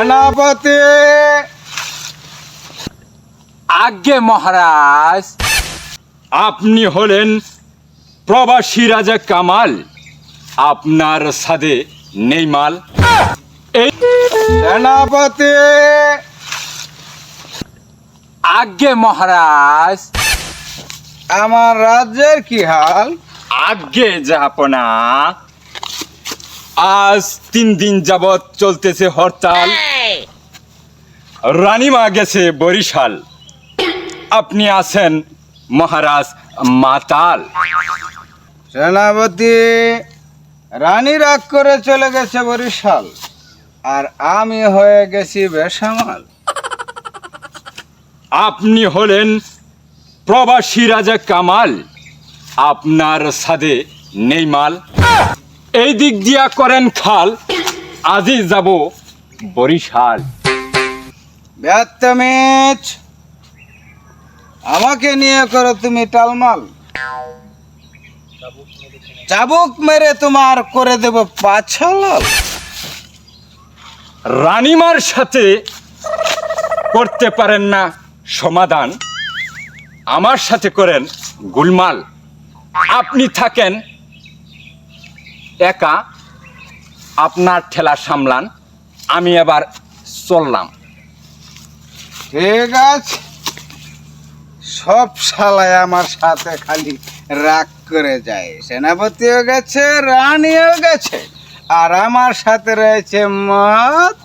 সেনাপতি। আজ্ঞে মহারাজ। আপনি হলেন প্রবাসী রাজা কামাল, আপনার সাথে নেই মাল। এই সেনাপতি। আজ্ঞে মহারাজ। আমার রাজ্যের কি হাল? আজ্ঞে জাহাপনা, আজ 3 দিন যাবৎ চলতেছে হরতাল। রানীমা গেছে বরিশাল, আপনি আছেন মহারাজ মাতাল। সেনাপতি, রানী রাগ করে চলে গেছে বরিশাল, আর আমি হয়ে গেছি বেসামাল। আপনি হলেন প্রবাসী রাজা কামাল, আপনার সাথে নেই মাল। এই দিক দিয়া করেন খাল, আজই যাব বরিশাল। ব্যাত্তমিজ, আমাকে নিয়ে করো তুমি টালমাল। চাবুক মেরে তোমার করে দেব পাছালাল। রানীমার সাথে করতে পারেন না সমাধান, আমার সাথে করেন গুলমাল। আপনি থাকেন একা, আপনার ঠেলা সামলান, আমি এবার চললাম। ঠিক আছে, সব শালায় আমার সাথে খালি রাগ করে যায়। সেনাপতিও গেছে, রানীও গেছে, আর আমার সাথে রয়েছে মত।